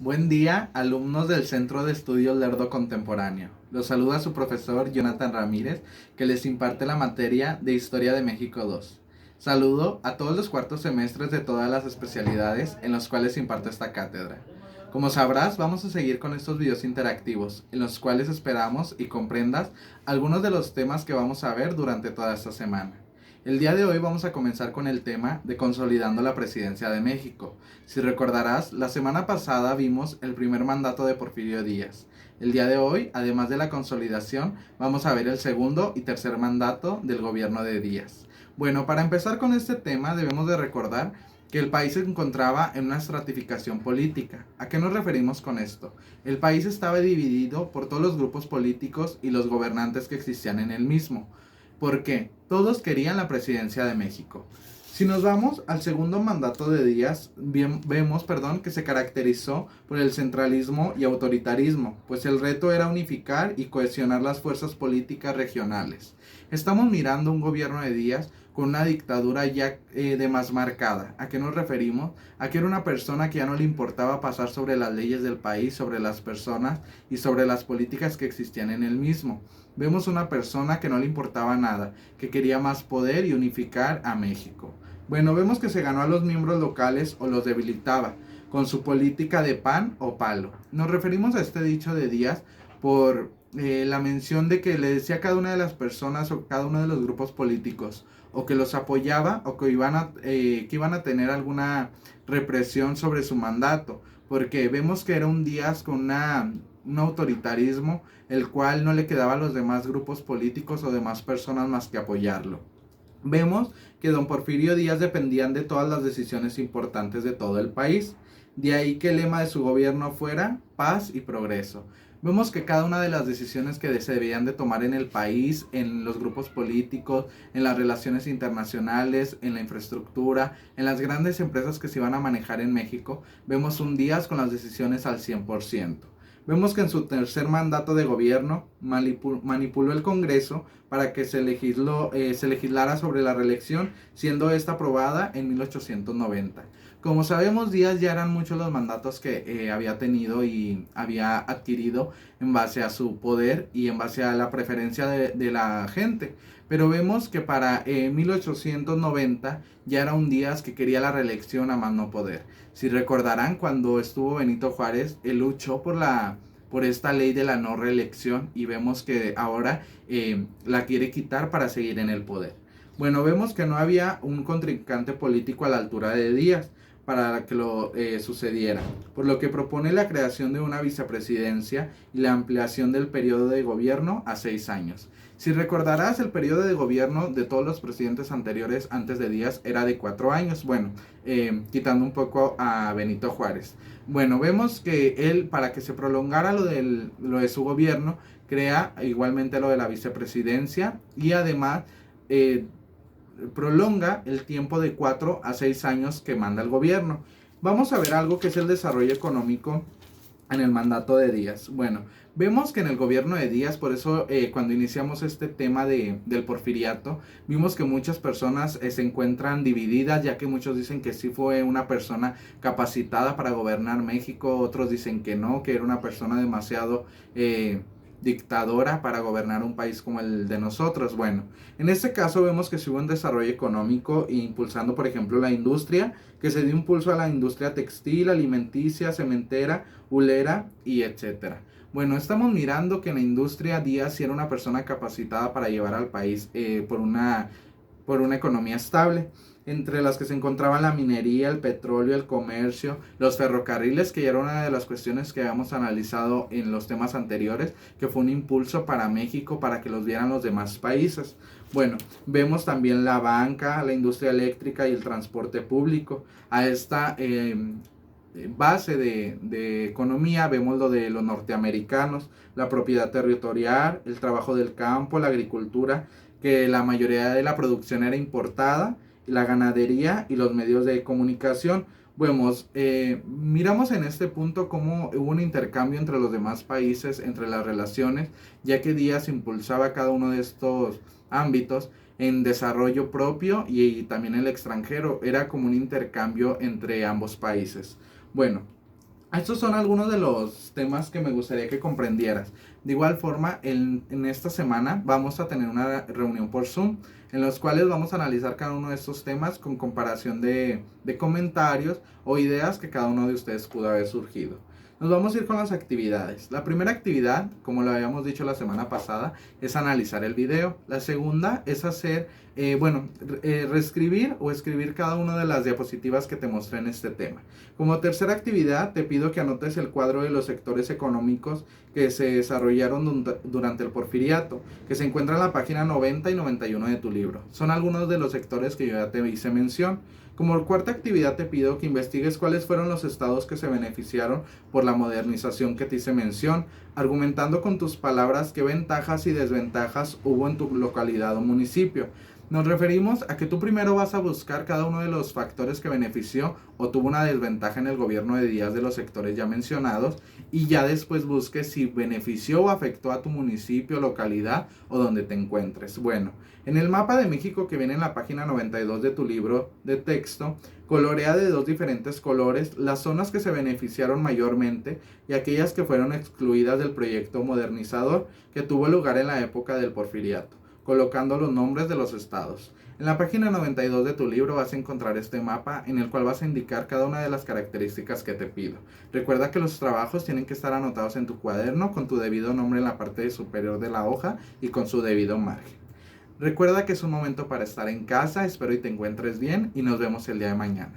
Buen día, alumnos del Centro de Estudios Lerdo Contemporáneo. Los saluda su profesor Jonathan Ramírez, que les imparte la materia de Historia de México 2. Saludo a todos los cuartos semestres de todas las especialidades en los cuales se imparte esta cátedra. Como sabrás, vamos a seguir con estos videos interactivos, en los cuales esperamos y comprendas algunos de los temas que vamos a ver durante toda esta semana. El día de hoy vamos a comenzar con el tema de consolidando la presidencia de México. Si recordarás, la semana pasada vimos el primer mandato de Porfirio Díaz. El día de hoy, además de la consolidación, vamos a ver el segundo y tercer mandato del gobierno de Díaz. Bueno, para empezar con este tema debemos de recordar que el país se encontraba en una estratificación política. ¿A qué nos referimos con esto? El país estaba dividido por todos los grupos políticos y los gobernantes que existían en el mismo. ¿Por qué? Todos querían la presidencia de México. Si nos vamos al segundo mandato de Díaz, vemos que se caracterizó por el centralismo y autoritarismo, pues el reto era unificar y cohesionar las fuerzas políticas regionales. Estamos mirando un gobierno de Díaz con una dictadura ya de más marcada. ¿A qué nos referimos? A que era una persona que ya no le importaba pasar sobre las leyes del país, sobre las personas y sobre las políticas que existían en el mismo. Vemos una persona que no le importaba nada, que quería más poder y unificar a México. Bueno, vemos que se ganó a los miembros locales o los debilitaba, con su política de pan o palo. Nos referimos a este dicho de Díaz por la mención de que le decía a cada una de las personas o cada uno de los grupos políticos o que los apoyaba o que iban a tener alguna represión sobre su mandato, porque vemos que era un Díaz con un autoritarismo el cual no le quedaba a los demás grupos políticos o demás personas más que apoyarlo. Vemos que don Porfirio Díaz dependían de todas las decisiones importantes de todo el país. De ahí que el lema de su gobierno fuera paz y progreso. Vemos que cada una de las decisiones que se debían de tomar en el país, en los grupos políticos, en las relaciones internacionales, en la infraestructura, en las grandes empresas que se iban a manejar en México, vemos un Díaz con las decisiones al 100%. Vemos que en su tercer mandato de gobierno manipuló el Congreso para que se legislara sobre la reelección, siendo esta aprobada en 1890. Como sabemos, Díaz ya eran muchos los mandatos que había tenido y había adquirido en base a su poder y en base a la preferencia de la gente. Pero vemos que para 1890 ya era un Díaz que quería la reelección a más no poder. Si recordarán, cuando estuvo Benito Juárez, él luchó por esta ley de la no reelección y vemos que ahora la quiere quitar para seguir en el poder. Bueno, vemos que no había un contrincante político a la altura de Díaz para que lo sucediera, por lo que propone la creación de una vicepresidencia y la ampliación del periodo de gobierno a 6 años. Si recordarás, el periodo de gobierno de todos los presidentes anteriores antes de Díaz era de 4 años, bueno, quitando un poco a Benito Juárez. Bueno, vemos que él, para que se prolongara lo de su gobierno, crea igualmente lo de la vicepresidencia y además prolonga el tiempo de 4 a 6 años que manda el gobierno. Vamos a ver algo que es el desarrollo económico en el mandato de Díaz. Bueno, vemos que en el gobierno de Díaz, por eso cuando iniciamos este tema del porfiriato, vimos que muchas personas se encuentran divididas, ya que muchos dicen que sí fue una persona capacitada para gobernar México, otros dicen que no, que era una persona demasiado dictadora para gobernar un país como el de nosotros. Bueno, en este caso vemos que se hubo un desarrollo económico impulsando, por ejemplo, la industria, que se dio impulso a la industria textil, alimenticia, cementera, hulera y etcétera. Bueno, estamos mirando que en la industria Díaz sí era una persona capacitada para llevar al país por una economía estable, entre las que se encontraban la minería, el petróleo, el comercio, los ferrocarriles, que ya era una de las cuestiones que habíamos analizado en los temas anteriores, que fue un impulso para México para que los vieran los demás países. Bueno, vemos también la banca, la industria eléctrica y el transporte público. A esta base de economía vemos lo de los norteamericanos, la propiedad territorial, el trabajo del campo, la agricultura, que la mayoría de la producción era importada, la ganadería y los medios de comunicación. Vemos, miramos en este punto cómo hubo un intercambio entre los demás países, entre las relaciones, ya que Díaz impulsaba cada uno de estos ámbitos en desarrollo propio y también el extranjero. Era como un intercambio entre ambos países. Bueno, Estos son algunos de los temas que me gustaría que comprendieras. De igual forma, en esta semana vamos a tener una reunión por Zoom en los cuales vamos a analizar cada uno de estos temas con comparación de comentarios o ideas que cada uno de ustedes pudo haber surgido. Nos vamos a ir con las actividades. La primera actividad, como lo habíamos dicho la semana pasada, es analizar el video. La segunda es hacer, reescribir o escribir cada una de las diapositivas que te mostré en este tema. Como tercera actividad, te pido que anotes el cuadro de los sectores económicos que se desarrollaron durante el Porfiriato, que se encuentra en la página 90 y 91 de tu libro. Son algunos de los sectores que yo ya te hice mención. Como cuarta actividad te pido que investigues cuáles fueron los estados que se beneficiaron por la modernización que te hice mención, argumentando con tus palabras qué ventajas y desventajas hubo en tu localidad o municipio. Nos referimos a que tú primero vas a buscar cada uno de los factores que benefició o tuvo una desventaja en el gobierno de Díaz de los sectores ya mencionados y ya después busques si benefició o afectó a tu municipio, localidad o donde te encuentres. Bueno, en el mapa de México que viene en la página 92 de tu libro de texto, colorea de dos diferentes colores las zonas que se beneficiaron mayormente y aquellas que fueron excluidas del proyecto modernizador que tuvo lugar en la época del Porfiriato, colocando los nombres de los estados. En la página 92 de tu libro vas a encontrar este mapa en el cual vas a indicar cada una de las características que te pido. Recuerda que los trabajos tienen que estar anotados en tu cuaderno con tu debido nombre en la parte superior de la hoja y con su debido margen. Recuerda que es un momento para estar en casa, espero y te encuentres bien y nos vemos el día de mañana.